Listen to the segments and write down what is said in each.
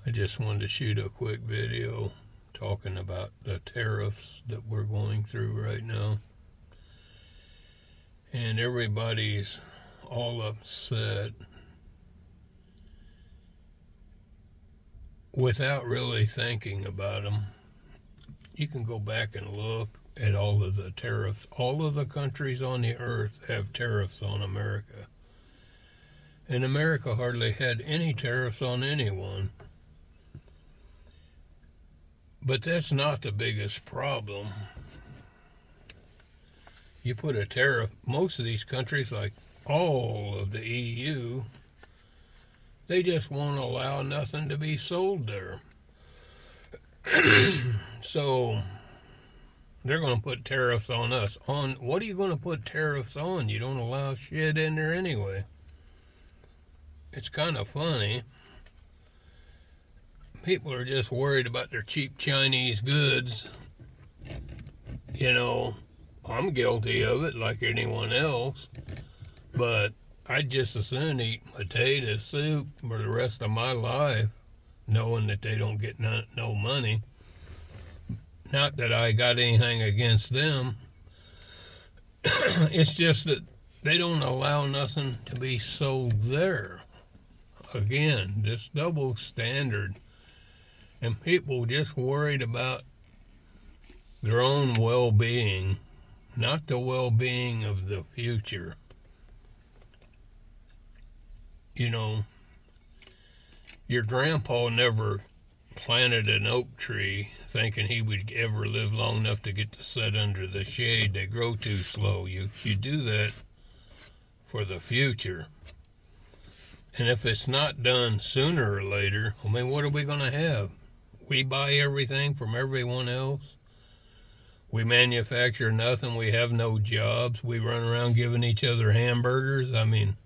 I just wanted to shoot a quick video talking about the tariffs that we're going through right now. And everybody's all upset without really thinking about them. You can go back and look at all of the tariffs. All of the countries on the earth have tariffs on America. And America hardly had any tariffs on anyone. But that's not the biggest problem. You put a tariff, most of these countries, like all of the EU, they just won't allow nothing to be sold there. So they're going to put tariffs on us. On what are you going to put tariffs on? You don't allow shit in there anyway. It's kind of funny. People are just worried about their cheap Chinese goods. You know, I'm guilty of it like anyone else, but I'd just as soon eat potato soup for the rest of my life, knowing that they don't get no money. Not that I got anything against them. It's just that they don't allow nothing to be sold there. Again, this double standard. And people just worried about their own well-being, not the well-being of the future. You know, your grandpa never planted an oak tree thinking he would ever live long enough to get to sit under the shade. They grow too slow. You do that for the future. And if it's not done sooner or later, I mean, what are we going to have? We buy everything from everyone else. We manufacture nothing. We have no jobs. We run around giving each other hamburgers. I mean,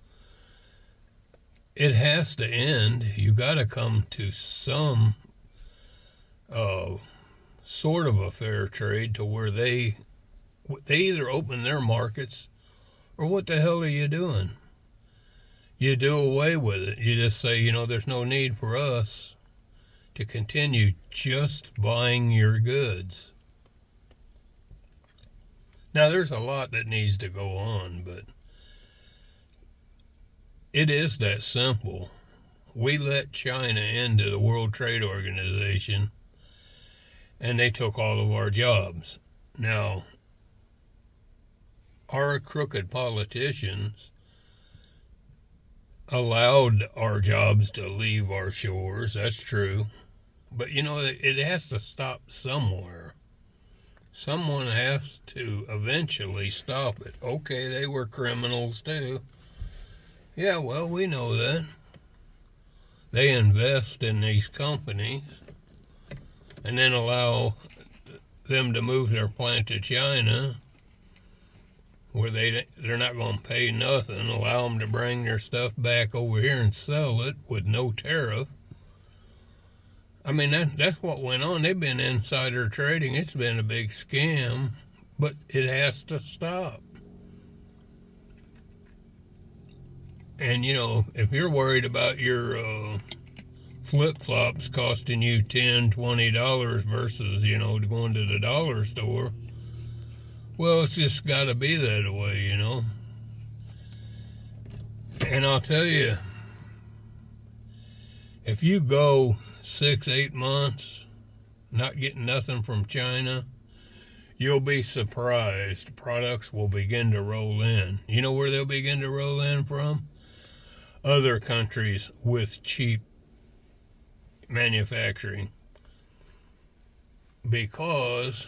it has to end. You got to come to some sort of a fair trade to where they either open their markets or what the hell are you doing? You do away with it. You just say, you know, there's no need for us to continue just buying your goods. Now, there's a lot that needs to go on, but it is that simple. We let China into the World Trade Organization, and they took all of our jobs. Now, our crooked politicians allowed our jobs to leave our shores. That's true. But, you know, it has to stop somewhere. Someone has to eventually stop it. Okay, they were criminals too. Yeah, well, we know that. They invest in these companies and then allow them to move their plant to China where they're not going to pay nothing, allow them to bring their stuff back over here and sell it with no tariff. I mean, that's what went on. They've been insider trading. It's been a big scam, but it has to stop. And, you know, if you're worried about your flip-flops costing you $10, $20 versus, you know, going to the dollar store, well, it's just got to be that way, you know. And I'll tell you, if you go 6-8 months not getting nothing from China, you'll be surprised. Products will begin to roll in. You know where they'll begin to roll in from? Other countries with cheap manufacturing. Because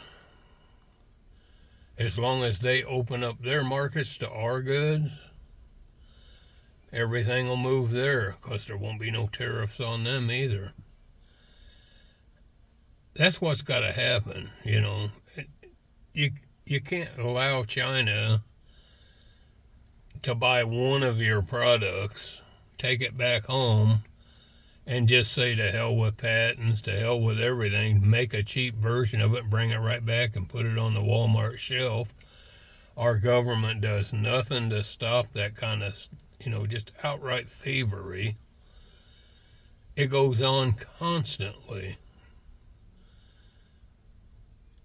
as long as they open up their markets to our goods, everything will move there because there won't be no tariffs on them either. That's what's got to happen, you know. You can't allow China to buy one of your products, take it back home, and just say to hell with patents, to hell with everything, make a cheap version of it, bring it right back and put it on the Walmart shelf. Our government does nothing to stop that kind of, you know, just outright thievery. It goes on constantly.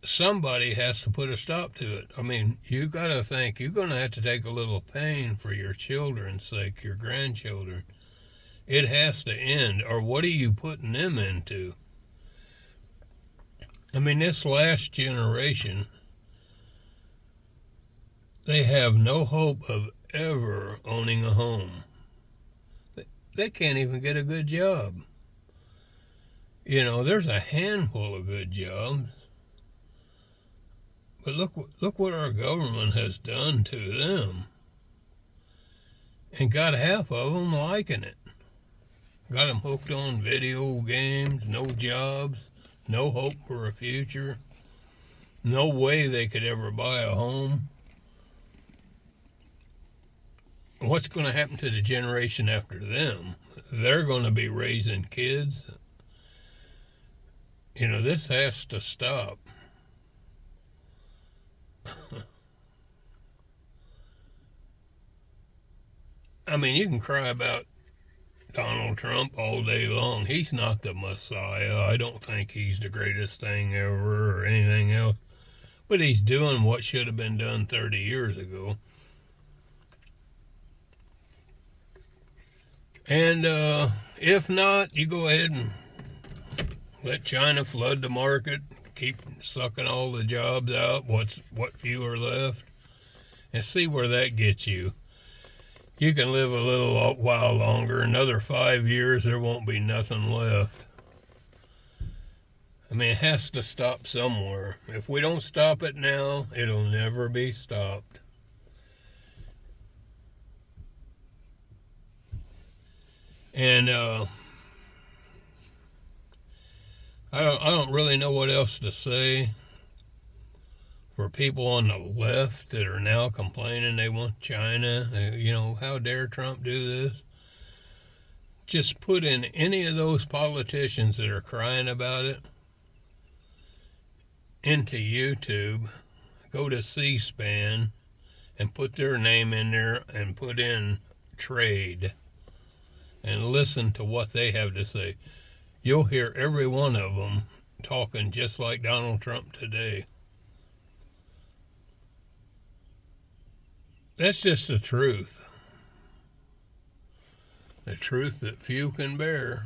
Somebody has to put a stop to it. I mean, you got to think you're going to have to take a little pain for your children's sake, your grandchildren. It has to end, or what are you putting them into? I mean, this last generation, they have no hope of ever owning a home. They can't even get a good job. You know, there's a handful of good jobs. But look what our government has done to them. And got half of them liking it. Got them hooked on video games, no jobs, no hope for a future, no way they could ever buy a home. What's going to happen to the generation after them? They're going to be raising kids. You know, this has to stop. I mean, you can cry about Donald Trump all day long. He's not the Messiah. I don't think he's the greatest thing ever or anything else. But he's doing what should have been done 30 years ago. And if not, you go ahead and let China flood the market, keep sucking all the jobs out, what few are left, and see where that gets you. You can live a little while longer. Another 5 years, there won't be nothing left. I mean, it has to stop somewhere. If we don't stop it now, it'll never be stopped. And I don't really know what else to say for people on the left that are now complaining they want China. You know, how dare Trump do this? Just put in any of those politicians that are crying about it into YouTube, go to C-SPAN, and put their name in there and put in trade and listen to what they have to say. You'll hear every one of them talking just like Donald Trump today. That's just the truth. The truth that few can bear.